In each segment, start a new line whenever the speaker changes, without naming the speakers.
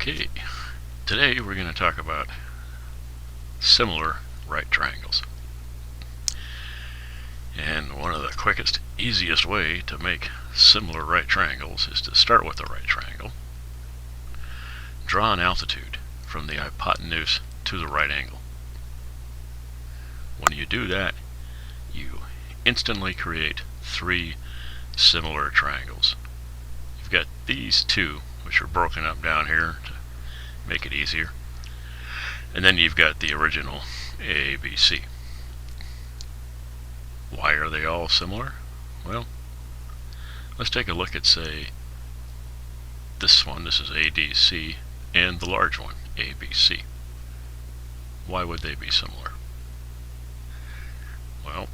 Okay, today we're going to talk about similar right triangles. And one of the quickest, easiest way to make similar right triangles is to start with a right triangle. Draw an altitude from the hypotenuse to the right angle. When you do that, you instantly create three similar triangles. You've got these two, which are broken up down here to make it easier. And then you've got the original ABC. Why are they all similar? Well, let's take a look at, say, this one. This is ADC, and the large one, ABC. Why would they be similar? Well,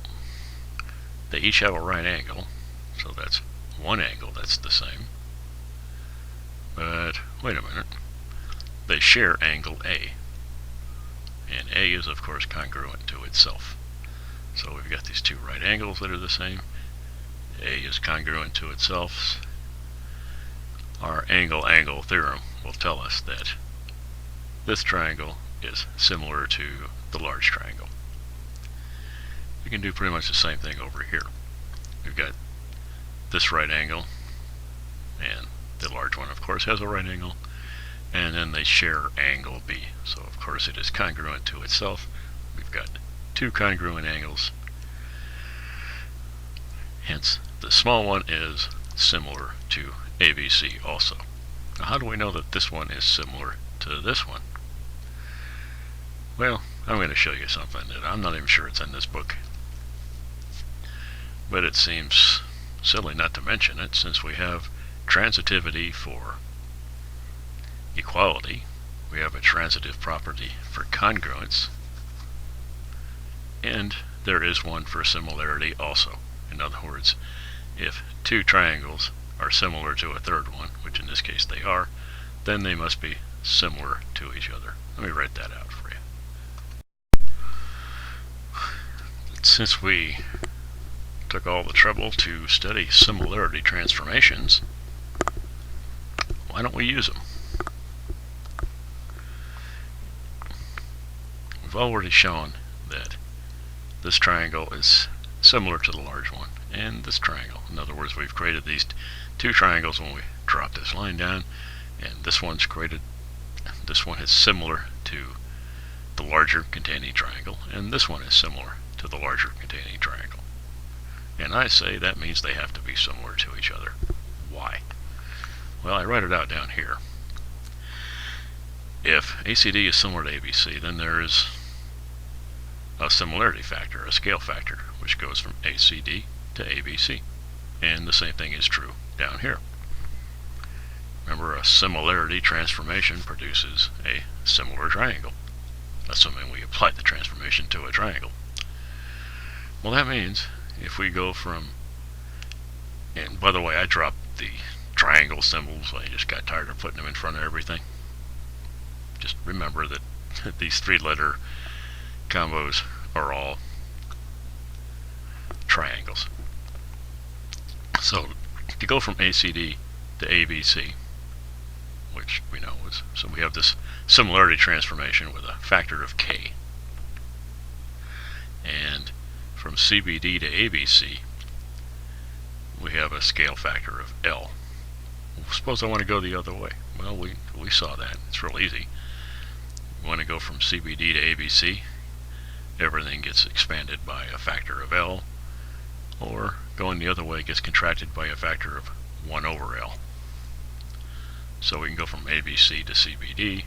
they each have a right angle, so that's one angle that's the same. But wait a minute. They share angle A. And A is, of course, congruent to itself. So we've got these two right angles that are the same. A is congruent to itself. Our angle-angle theorem will tell us that this triangle is similar to the large triangle. We can do pretty much the same thing over here. We've got this right angle, and the large one, of course, has a right angle, and then they share angle B. So, of course, it is congruent to itself. We've got two congruent angles. Hence, the small one is similar to ABC also. Now, how do we know that this one is similar to this one? Well, I'm going to show you something that I'm not even sure it's in this book. But it seems silly not to mention it, since we have transitivity for equality. We have a transitive property for congruence. And there is one for similarity also. In other words, if two triangles are similar to a third one, which in this case they are, then they must be similar to each other. Let me write that out for you. Since we took all the trouble to study similarity transformations, why don't we use them? We've already shown that this triangle is similar to the large one and this triangle. In other words, we've created these two triangles when we drop this line down, and this one is similar to the larger containing triangle, and this one is similar to the larger containing triangle. And I say that means they have to be similar to each other. Why? Well, I write it out down here. If ACD is similar to ABC, then there is a similarity factor, a scale factor, which goes from ACD to ABC. And the same thing is true down here. Remember, a similarity transformation produces a similar triangle, assuming we apply the transformation to a triangle. Well, that means if we go from, and by the way, I dropped the triangle symbols. I just got tired of putting them in front of everything. Just remember that these three-letter combos are all triangles. So to go from ACD to ABC, which we know is, so we have this similarity transformation with a factor of K. And from CBD to ABC, we have a scale factor of L. Suppose I want to go the other way. Well, we saw that. It's real easy. We want to go from CBD to ABC. Everything gets expanded by a factor of L, or going the other way gets contracted by a factor of 1 over L. So we can go from ABC to CBD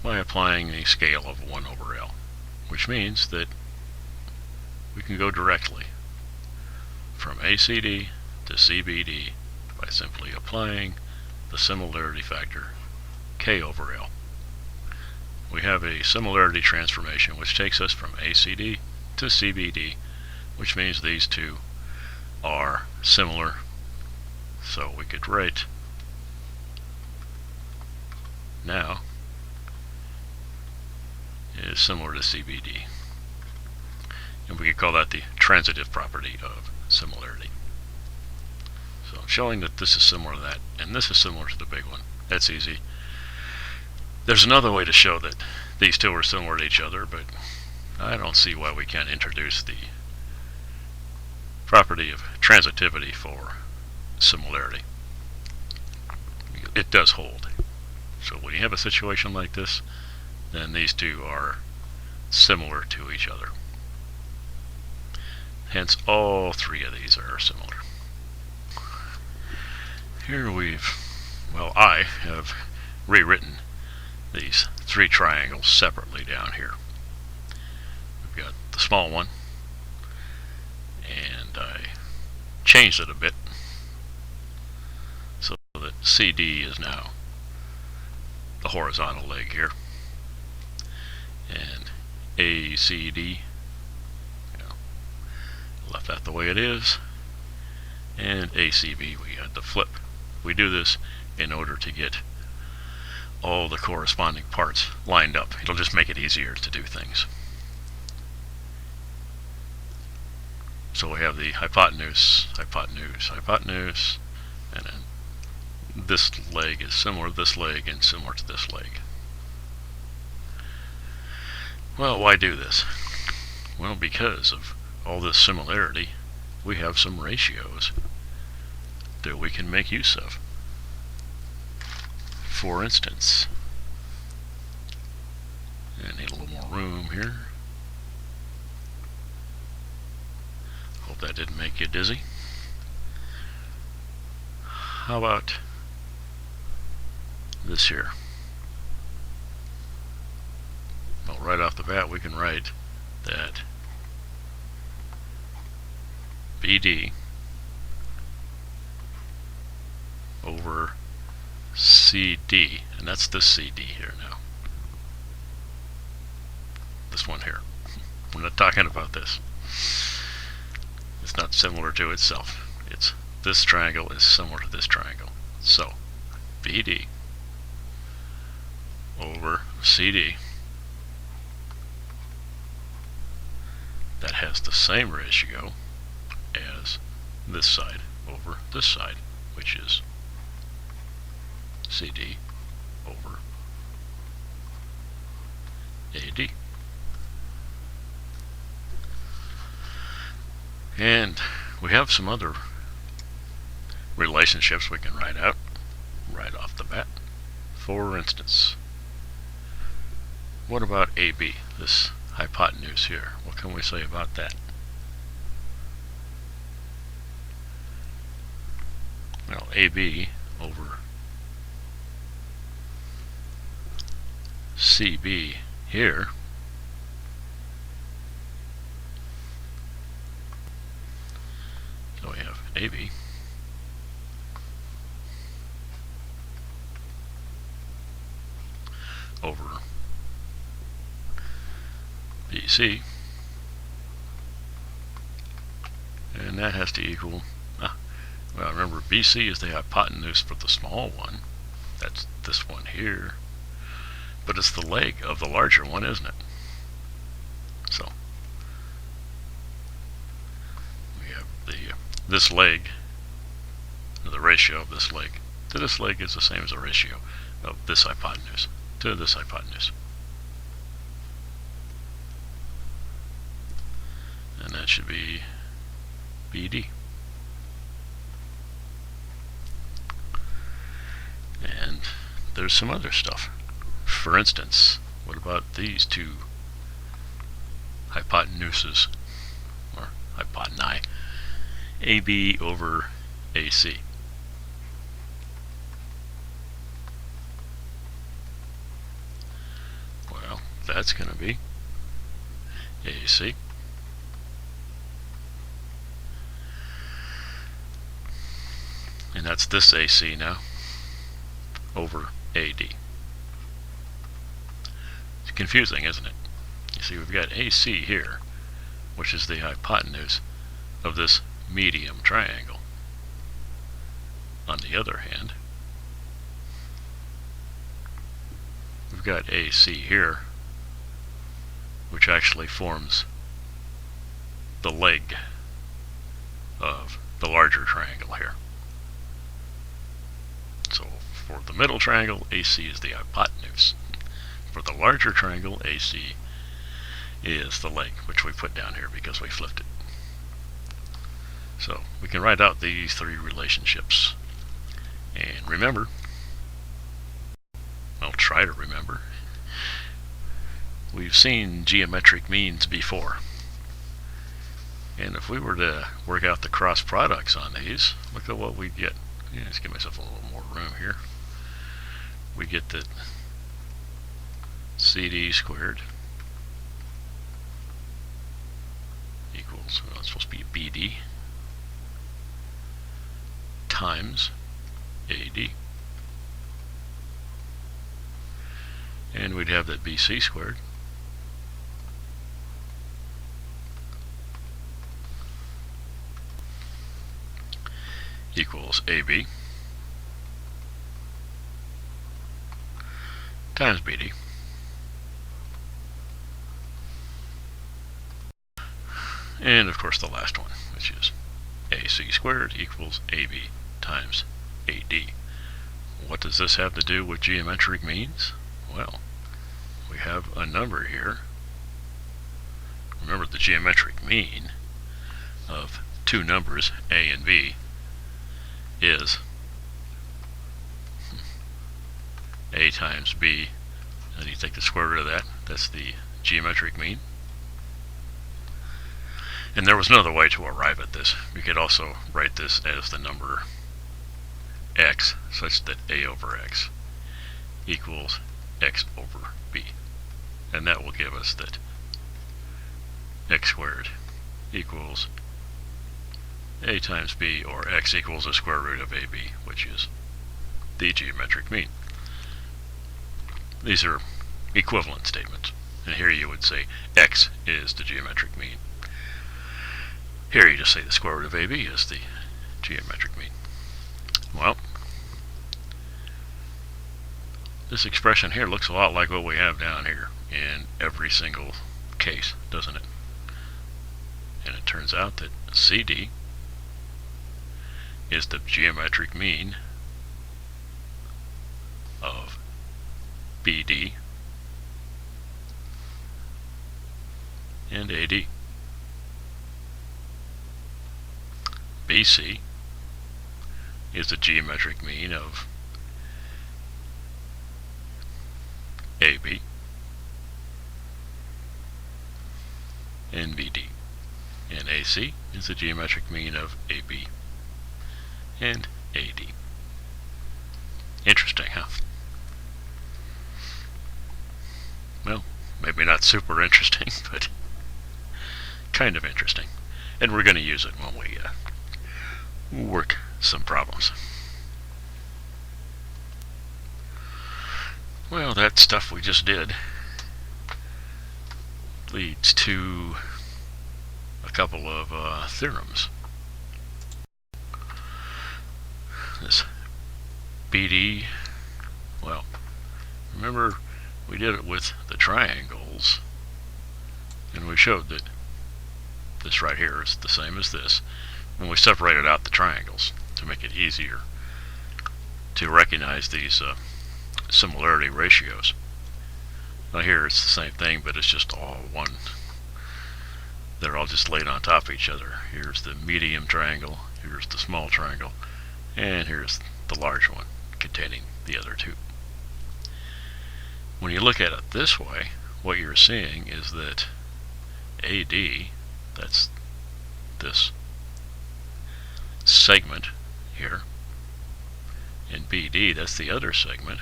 by applying a scale of 1 over L, which means that we can go directly from ACD to CBD by simply applying the similarity factor K over L. We have a similarity transformation which takes us from ACD to CBD, which means these two are similar. So we could write now is similar to CBD. And we could call that the transitive property of similarity. So I'm showing that this is similar to that, and this is similar to the big one. That's easy. There's another way to show that these two are similar to each other, but I don't see why we can't introduce the property of transitivity for similarity. It does hold. So when you have a situation like this, then these two are similar to each other. Hence, all three of these are similar. Here I have rewritten these three triangles separately down here. We've got the small one, and I changed it a bit so that CD is now the horizontal leg here, and ACD, left that the way it is, and ACB we had to flip. We do this in order to get all the corresponding parts lined up. It'll just make it easier to do things. So we have the hypotenuse, hypotenuse, hypotenuse, and then this leg is similar to this leg and similar to this leg. Well, why do this? Well, because of all this similarity, we have some ratios that we can make use of. For instance, I need a little more room here. Hope that didn't make you dizzy. How about this here? Well, right off the bat we can write that BD over CD, and that's this CD here now. This one here. We're not talking about this. It's not similar to itself. It's this triangle is similar to this triangle. So BD over CD, that has the same ratio as this side over this side, which is CD over AD. And we have some other relationships we can write out right off the bat. For instance, what about AB, this hypotenuse here? What can we say about that? Well, AB over CB here so we have AB over BC, and that has to equal, well, remember BC is the hypotenuse for the small one, that's this one here, but it's the leg of the larger one, isn't it? So we have this leg, the ratio of this leg to this leg is the same as the ratio of this hypotenuse to this hypotenuse. And that should be BD. And there's some other stuff. For instance, what about these two hypotenuses, or hypotenusae, AB over AC? Well, that's going to be AC and that's this AC now over AD. It's confusing, isn't it? You see, we've got AC here, which is the hypotenuse of this medium triangle. On the other hand, we've got AC here, which actually forms the leg of the larger triangle here. So For the middle triangle, AC is the hypotenuse. For the larger triangle, AC is the leg, which we put down here because we flipped it. So we can write out these three relationships. And remember, I'll try to remember, we've seen geometric means before. And if we were to work out the cross products on these, look at what we get. Yeah, let's give myself a little more room here. We get that CD squared equals, well, it's supposed to be BD times AD. And we'd have that BC squared equals AB times BD. And of course the last one, which is AC squared equals AB times AD. What does this have to do with geometric means? Well, we have a number here. Remember, the geometric mean of two numbers, A and B, is A times B, and you take the square root of that. That's the geometric mean. And there was another way to arrive at this. We could also write this as the number x, such that A over x equals x over b. And that will give us that x squared equals A times b, or x equals the square root of AB, which is the geometric mean. These are equivalent statements. And here you would say x is the geometric mean. Here you just say the square root of AB is the geometric mean. Well, this expression here looks a lot like what we have down here in every single case, doesn't it? And it turns out that CD is the geometric mean of BD and AD. BC is the geometric mean of AB and BD. And AC is the geometric mean of AB and AD. Interesting, huh? Well, maybe not super interesting, but kind of interesting. And we're going to use it when we work some problems. Well, that stuff we just did leads to a couple of theorems. This BD, well, remember we did it with the triangles, and we showed that this right here is the same as this, and we separated out the triangles to make it easier to recognize these similarity ratios. Now here it's the same thing, but it's just all one. They're all just laid on top of each other. Here's the medium triangle, here's the small triangle, and here's the large one containing the other two. When you look at it this way, what you're seeing is that AD, that's this segment here, and BD, that's the other segment.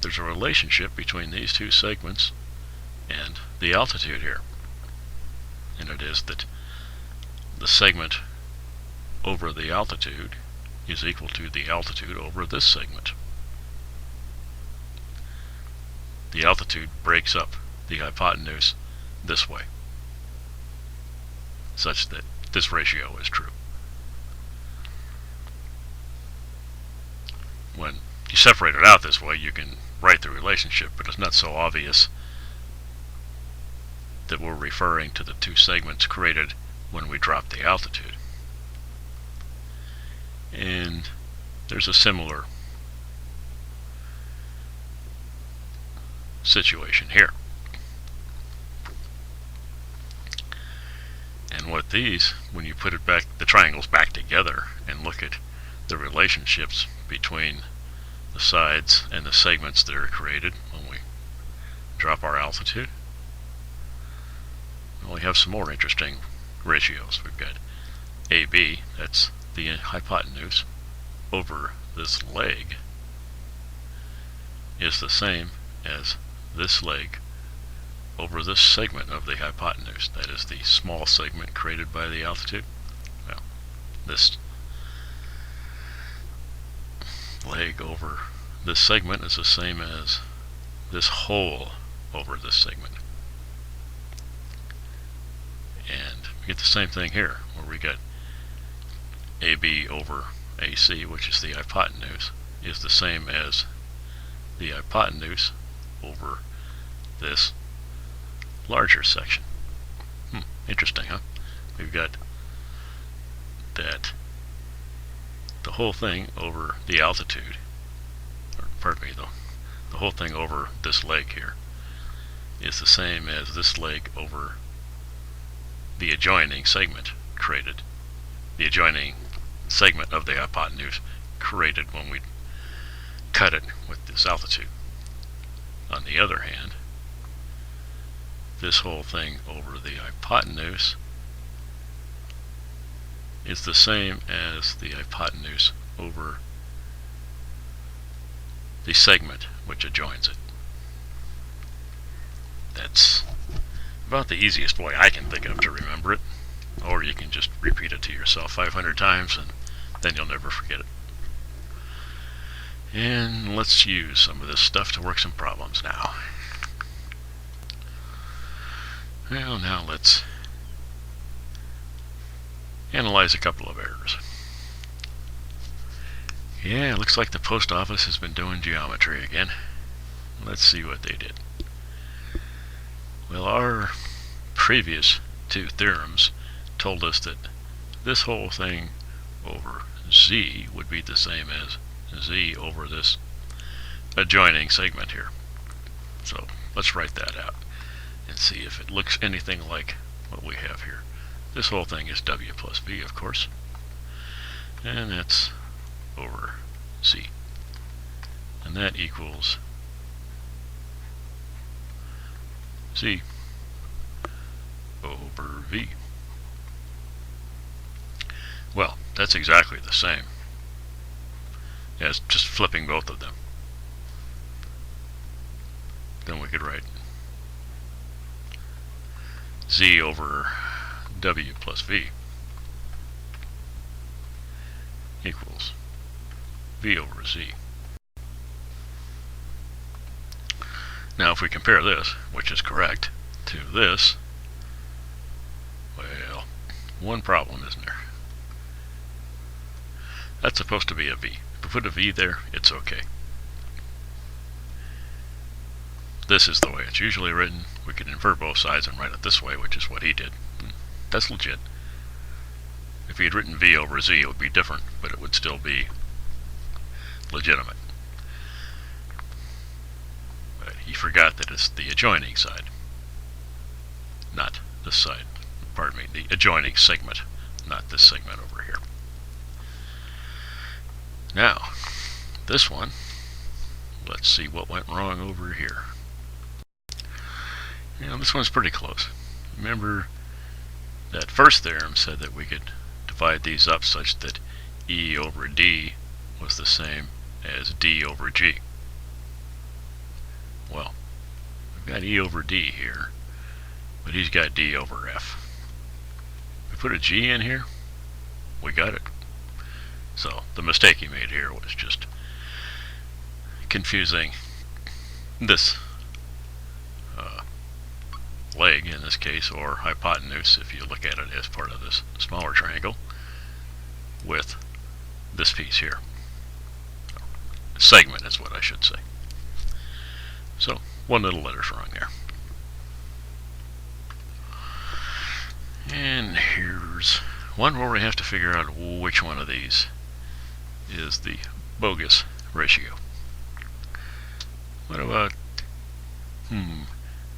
There's a relationship between these two segments and the altitude here. And it is that the segment over the altitude is equal to the altitude over this segment. The altitude breaks up the hypotenuse this way, such that this ratio is true. When you separate it out this way, you can write the relationship, but it's not so obvious that we're referring to the two segments created when we drop the altitude. And there's a similar situation here. And what these, when you put it back, the triangles back together and look at the relationships between the sides and the segments that are created when we drop our altitude, well, we have some more interesting ratios. We've got AB, that's the hypotenuse, over this leg is the same as this leg over this segment of the hypotenuse. That is the small segment created by the altitude. Well, this leg over this segment is the same as this hole over this segment. And we get the same thing here, where we get AB over AC, which is the hypotenuse, is the same as the hypotenuse over this larger section. Interesting, huh? We've got that the whole thing over the altitude, or pardon me, the whole thing over this leg here is the same as this leg over the adjoining segment created, the adjoining segment of the hypotenuse created when we cut it with this altitude. On the other hand, this whole thing over the hypotenuse is the same as the hypotenuse over the segment which adjoins it. That's about the easiest way I can think of to remember it. Or you can just repeat it to yourself 500 times and then you'll never forget it. And let's use some of this stuff to work some problems now. Well, now let's analyze a couple of errors. Yeah, it looks like the post office has been doing geometry again. Let's see what they did. Well, our previous two theorems told us that this whole thing over Z would be the same as Z over this adjoining segment here. So let's write that out and see if it looks anything like what we have here. This whole thing is W plus V, of course, and that's over Z, and that equals Z over V. Well, that's exactly the same as just flipping both of them. Then we could write Z over W plus V equals V over Z. Now if we compare this, which is correct, to this, well, one problem, isn't there? That's supposed to be a V. If we put a V there, it's okay. This is the way it's usually written. We could invert both sides and write it this way, which is what he did. That's legit. If he had written V over Z, it would be different, but it would still be legitimate. But he forgot that it's the adjoining side, not this side. Pardon me, the adjoining segment, not this segment over here. Now, this one, let's see what went wrong over here. Now, this one's pretty close. Remember, that first theorem said that we could divide these up such that E over D was the same as D over G. Well, we've got E over D here, but he's got D over F. If we put a G in here, we got it. So the mistake he made here was just confusing this leg, in this case, or hypotenuse, if you look at it as part of this smaller triangle, with this piece here. Segment is what I should say. So, one little letter's wrong there. And here's one where we have to figure out which one of these is the bogus ratio. What about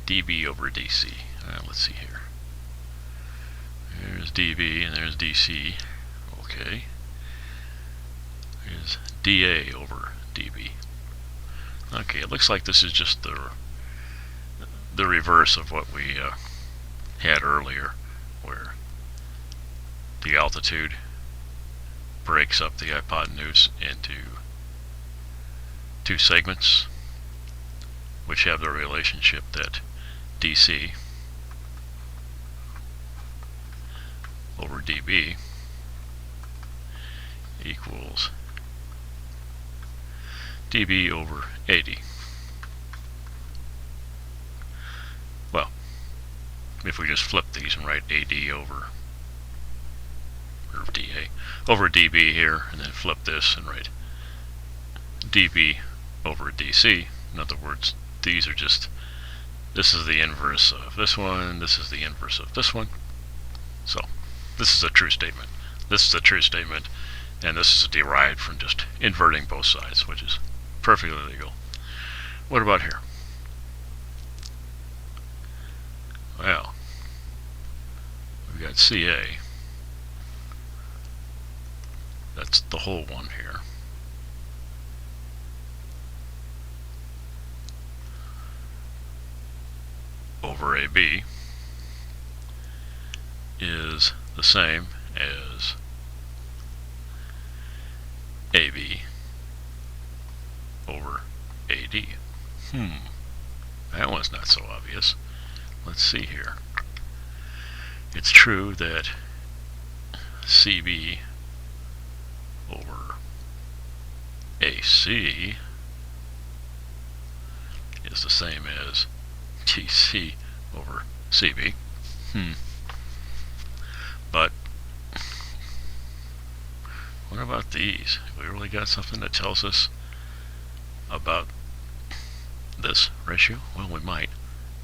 dB over dC? Let's see here. There's dB and there's dC. Okay. Here's dA over dB. Okay, it looks like this is just the reverse of what we had earlier, where the altitude breaks up the hypotenuse into two segments which have the relationship that dC over dB equals dB over AD. Well, if we just flip these and write AD over, or dA, over dB here, and then flip this and write dB over dC, in other words, these are just, this is the inverse of this one, this is the inverse of this one. So, this is a true statement. This is a true statement, and this is derived from just inverting both sides, which is perfectly legal. What about here? Well, we've got CA. That's the whole one here. Over AB is the same as AB over AD. That one's not so obvious. Let's see here. It's true that CB over AC is the same as TC over CB. But what about these? Have we really got something that tells us about this ratio? Well, we might.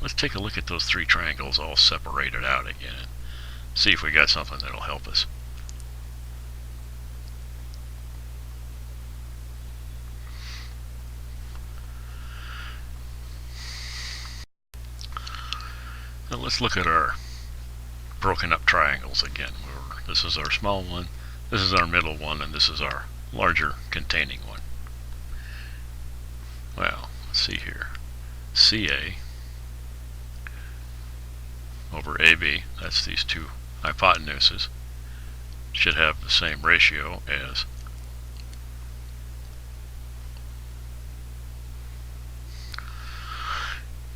Let's take a look at those three triangles all separated out again and see if we got something that'll help us. Now let's look at our broken up triangles again. This is our small one, this is our middle one, and this is our larger containing one. Well, let's see here. CA over AB, that's these two hypotenuses, should have the same ratio as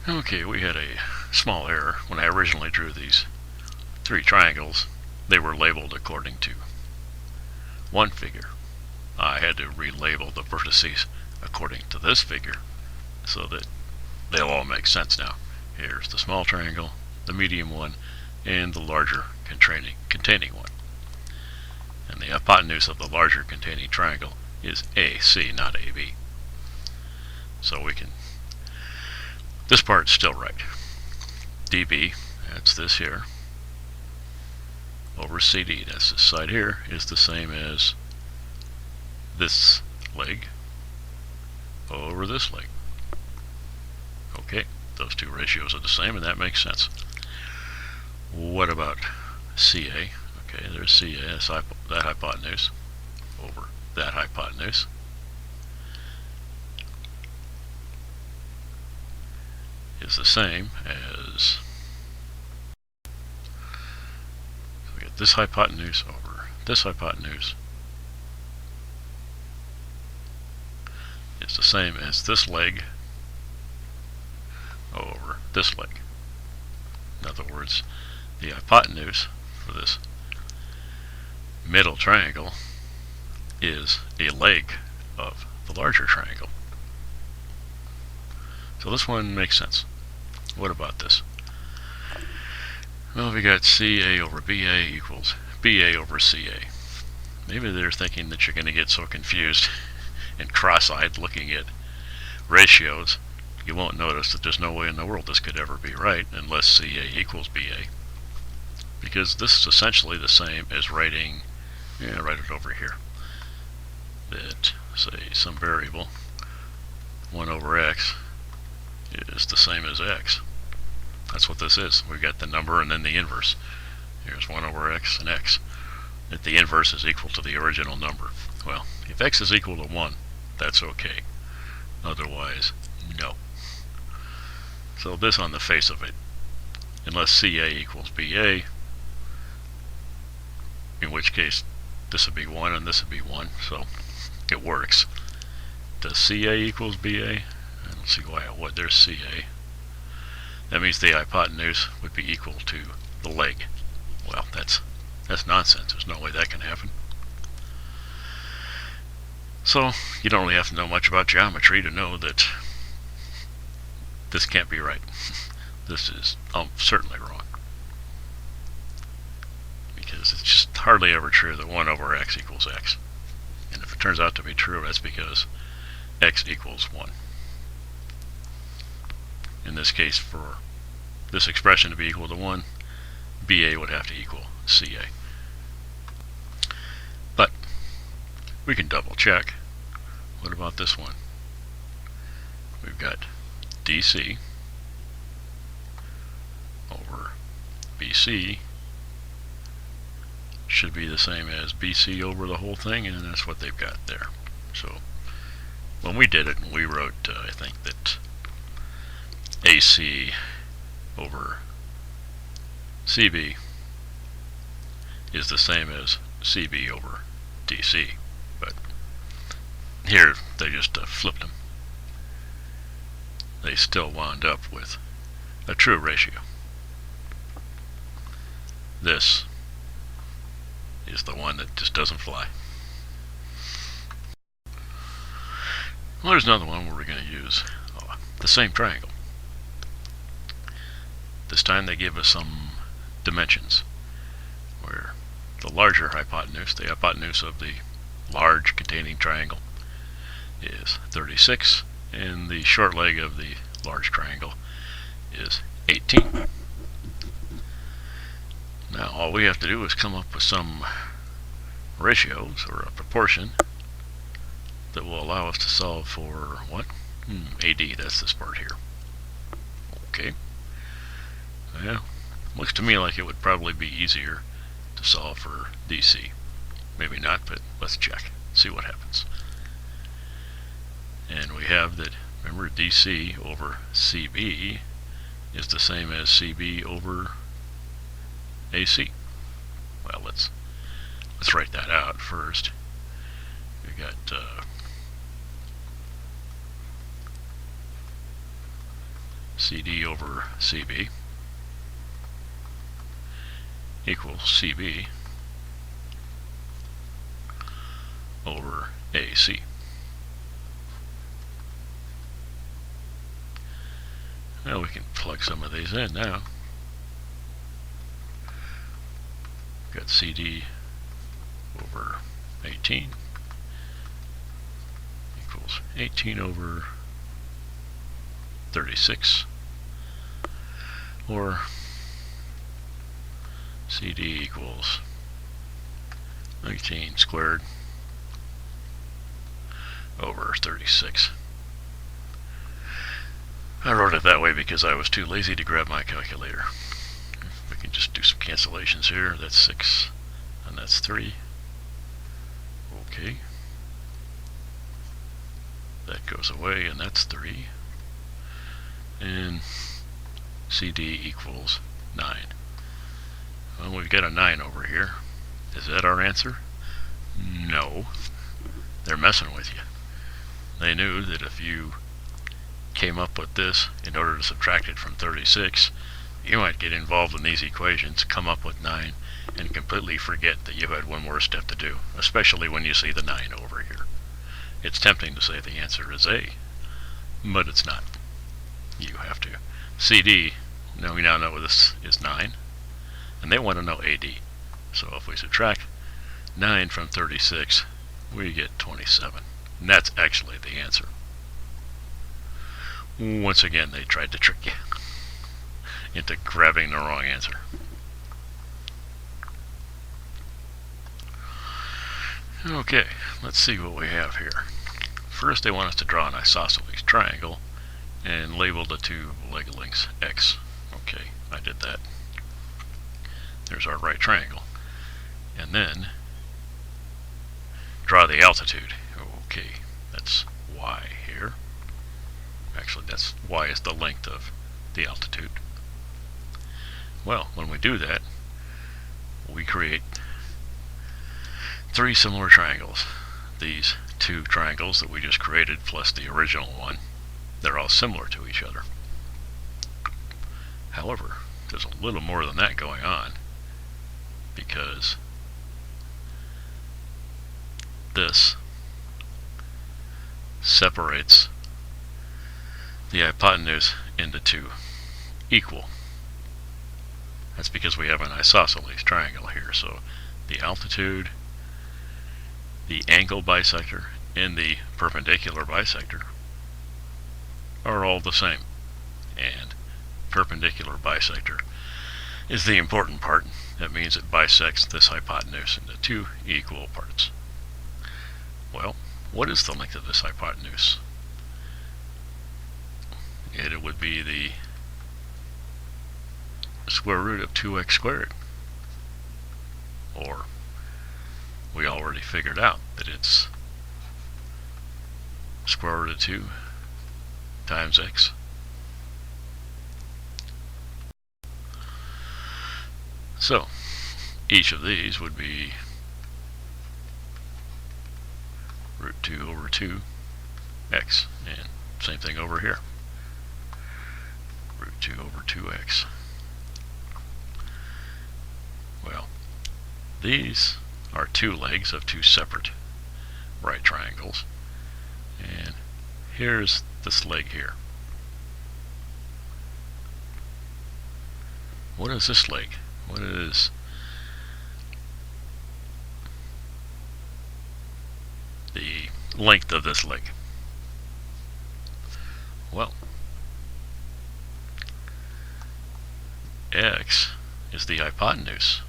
okay, we had a small error. When I originally drew these three triangles, they were labeled according to one figure. I had to relabel the vertices according to this figure so that they'll all make sense now. Here's the small triangle, the medium one, and the larger containing one. And the hypotenuse of the larger containing triangle is AC, not AB. So we can, this part's still right. dB, that's this here, over CD, that's this side here, is the same as this leg over this leg. Okay, those two ratios are the same, and that makes sense. What about CA? Okay, there's CA, that's that hypotenuse over that hypotenuse. Is the same as, so we get this hypotenuse over this hypotenuse is the same as this leg over this leg. In other words, the hypotenuse for this middle triangle is a leg of the larger triangle. So this one makes sense. What about this? Well, we got CA over BA equals BA over CA. Maybe they're thinking that you're going to get so confused and cross-eyed looking at ratios, you won't notice that there's no way in the world this could ever be right unless CA equals BA. Because this is essentially the same as writing, write it over here, that, say, some variable, 1 over x is the same as x. That's what this is. We've got the number and then the inverse. Here's 1 over x and x. That the inverse is equal to the original number. Well, if x is equal to 1, that's okay. Otherwise, no. So this on the face of it, unless CA equals BA, in which case this would be 1 and this would be 1, so it works. Does CA equals BA? I don't see why it would. There's CA. That means the hypotenuse would be equal to the leg. Well, that's nonsense. There's no way that can happen. So you don't really have to know much about geometry to know that this can't be right. This is certainly wrong. Because it's just hardly ever true that 1 over x equals x. And if it turns out to be true, that's because x equals 1. In this case, for this expression to be equal to 1, BA would have to equal CA. But we can double check. What about this one? We've got DC over BC should be the same as BC over the whole thing, and that's what they've got there. So when we did it, we wrote, I think that AC over CB is the same as CB over DC, but here they just flipped them. They still wound up with a true ratio. This is the one that just doesn't fly. Well, there's another one where we're going to use the same triangle. This time they give us some dimensions, where the larger hypotenuse, the hypotenuse of the large containing triangle, is 36, and the short leg of the large triangle is 18. Now all we have to do is come up with some ratios, or a proportion, that will allow us to solve for what? AD, that's this part here. Okay. Yeah, looks to me like it would probably be easier to solve for DC. Maybe not, but let's check, see what happens. And we have that, remember, DC over CB is the same as CB over AC. Well, let's write that out first. We got CD over CB equals CB over AC. Well, we can plug some of these in now. We've got CD over 18 equals 18 over 36, or CD equals 19 squared over 36. I wrote it that way because I was too lazy to grab my calculator. We can just do some cancellations here. That's 6 and that's 3. Okay. That goes away and that's 3. And CD equals 9. Well, we've got a 9 over here. Is that our answer? No. They're messing with you. They knew that if you came up with this in order to subtract it from 36, you might get involved in these equations, come up with 9, and completely forget that you had one more step to do, especially when you see the 9 over here. It's tempting to say the answer is A, but it's not. You have to. CD, now we now know this is 9, and they want to know AD. So if we subtract 9 from 36, we get 27. And that's actually the answer. Once again, they tried to trick you into grabbing the wrong answer. Okay, let's see what we have here. first they want us to draw an isosceles triangle and label the two leg lengths x. Okay, I did that. There's our right triangle. And then draw the altitude. Okay, that's y here. Actually, that's y is the length of the altitude. Well, when we do that, we create three similar triangles. These two triangles that we just created plus the original one, they're all similar to each other. However, there's a little more than that going on, because this separates the hypotenuse into two equal. That's because we have an isosceles triangle here, so the altitude, the angle bisector, and the perpendicular bisector are all the same. And perpendicular bisector is the important part. That means it bisects this hypotenuse into two equal parts. Well, what is the length of this hypotenuse? It would be the square root of 2x squared. Or, we already figured out that it's square root of 2 times x. So, each of these would be root 2 over 2 x, and same thing over here, root 2 over 2x. Well, these are two legs of two separate right triangles, and here's this leg here. What is this leg? What is the length of this leg? Well, x is the hypotenuse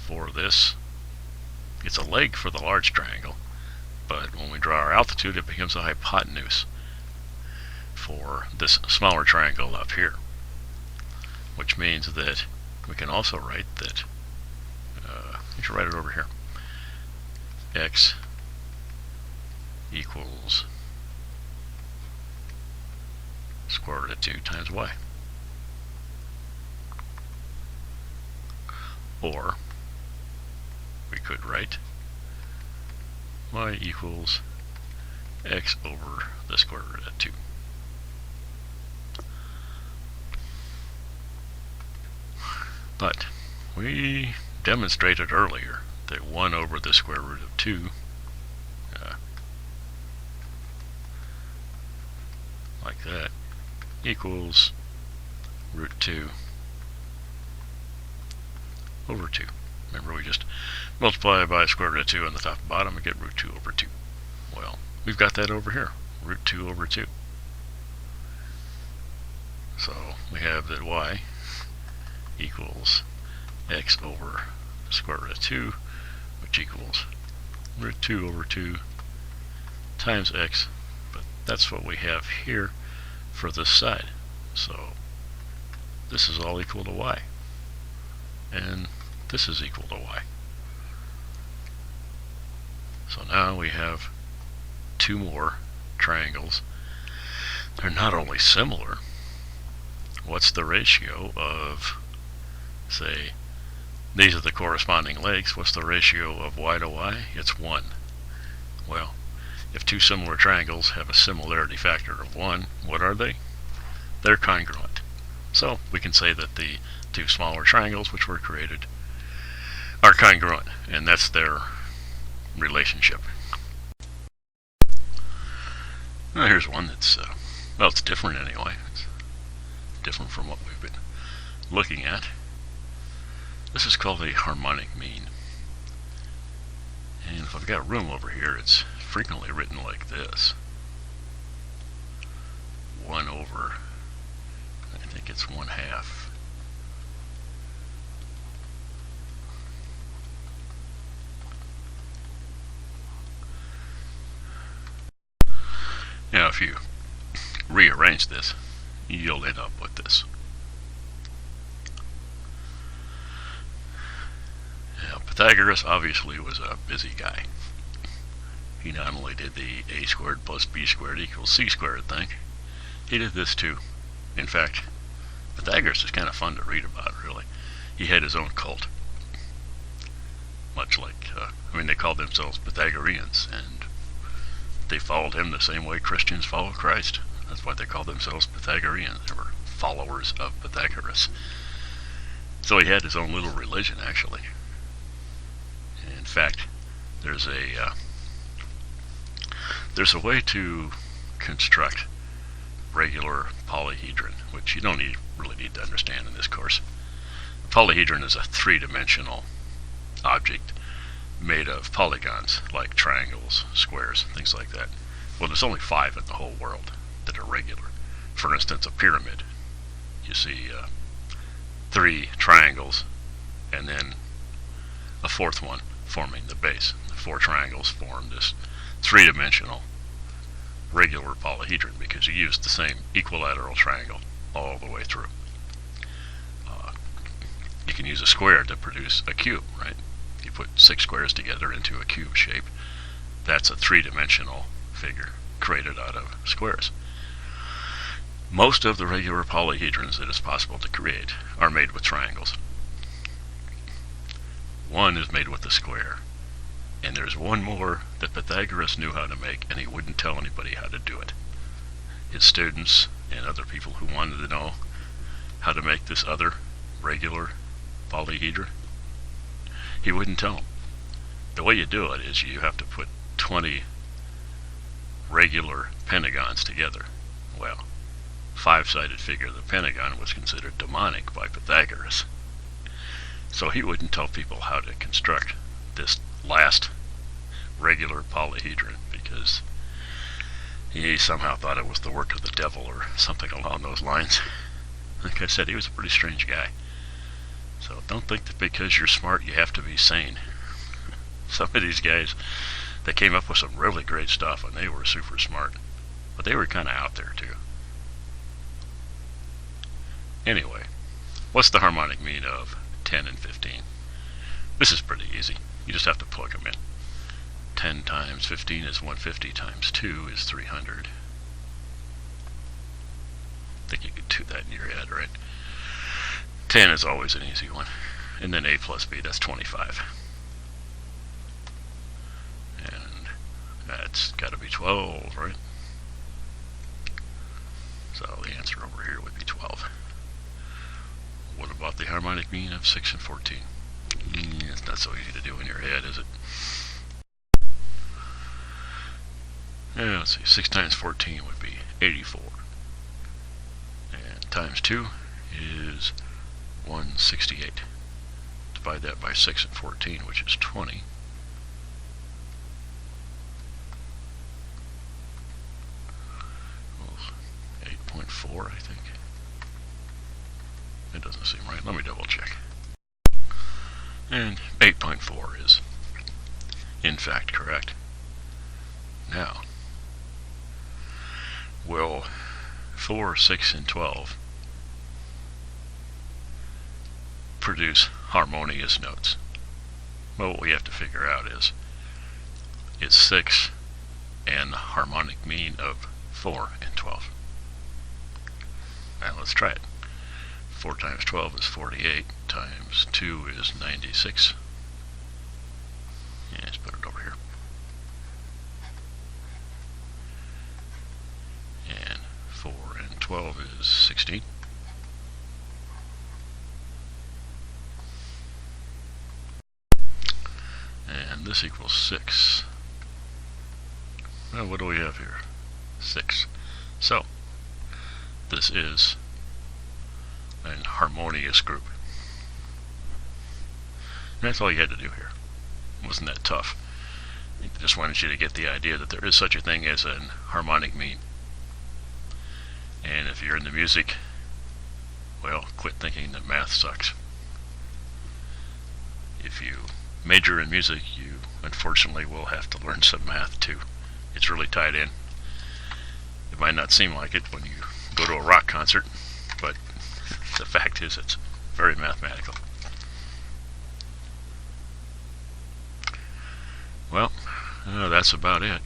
for this. It's a leg for the large triangle, but when we draw our altitude, it becomes a hypotenuse for this smaller triangle up here, which means that we can also write that, you should write it over here, x equals square root of 2 times y. Or we could write y equals x over the square root of 2. But we demonstrated earlier that 1 over the square root of 2 like that equals root 2 over 2. Remember, we just multiply by square root of 2 on the top and bottom and get root 2 over 2. Well, we've got that over here, root 2 over 2. So we have that y equals x over the square root of 2, which equals root 2 over 2 times x, but that's what we have here for this side. So this is all equal to y, and this is equal to y. So now we have two more triangles. They're not only similar, what's the ratio of, say, these are the corresponding legs, what's the ratio of y to y? It's 1. Well, if two similar triangles have a similarity factor of 1, what are they? They're congruent. So we can say that the two smaller triangles which were created are congruent, and that's their relationship. Now here's one that's, well, it's different anyway. It's different from what we've been looking at. This is called a harmonic mean. And if I've got room over here, it's frequently written like this. 1 over, I think it's 1/2. Now if you rearrange this, you'll end up with this. Now, Pythagoras obviously was a busy guy. He not only did the a squared plus b squared equals c squared thing, he did this too. In fact, Pythagoras is kind of fun to read about, really. He had his own cult. Much like, they called themselves Pythagoreans, and they followed him the same way Christians follow Christ. That's why they called themselves Pythagoreans. They were followers of Pythagoras. So he had his own little religion, actually. In fact, there's a way to construct regular polyhedron, which you don't really need to understand in this course. A polyhedron is a three-dimensional object made of polygons, like triangles, squares, things like that. Well, there's only 5 in the whole world that are regular. For instance, a pyramid. You see 3 triangles, and then a 4th one forming the base. The 4 triangles form this three-dimensional regular polyhedron because you use the same equilateral triangle all the way through. You can use a square to produce a cube, right? You put 6 squares together into a cube shape. That's a three-dimensional figure created out of squares. Most of the regular polyhedrons that it's possible to create are made with triangles. One is made with a square. And there's one more that Pythagoras knew how to make, and he wouldn't tell anybody how to do it. His students and other people who wanted to know how to make this other regular polyhedron, he wouldn't tell them. The way you do it is you have to put 20 regular pentagons together. Well, 5-sided figure of the pentagon was considered demonic by Pythagoras. So he wouldn't tell people how to construct this last regular polyhedron because he somehow thought it was the work of the devil or something along those lines. Like I said, he was a pretty strange guy. So don't think that because you're smart you have to be sane. Some of these guys, they came up with some really great stuff and they were super smart, but they were kind of out there too. Anyway, what's the harmonic mean of 10 and 15? This is pretty easy. You just have to plug them in. 10 times 15 is 150 times 2 is 300. I think you could do that in your head, right? 10 is always an easy one. And then a plus b, that's 25. And that's got to be 12, right? So the answer over here would be 12. What about the harmonic mean of 6 and 14? It's not so easy to do in your head, is it? Yeah, let's see. 6 times 14 would be 84. And times 2 is 168. Divide that by 6 and 14, which is 20. Well, 8.4, I think. It doesn't seem right. Let me double check. And 8.4 is, in fact, correct. Now, will 4, 6, and 12 produce harmonious notes? Well, what we have to figure out is 6 and the harmonic mean of 4 and 12. Now let's try it. 4 times 12 is 48, times 2 is 96. Yeah, let's put it over here. And 4 and 12 is 16. And this equals 6. Well, what do we have here? 6. So, this is an harmonious group. And that's all you had to do here. It wasn't that tough. I just wanted you to get the idea that there is such a thing as an harmonic mean. And if you're in the music, well, quit thinking that math sucks. If you major in music, you unfortunately will have to learn some math too. It's really tied in. It might not seem like it when you go to a rock concert, but the fact is it's very mathematical. Well, that's about it.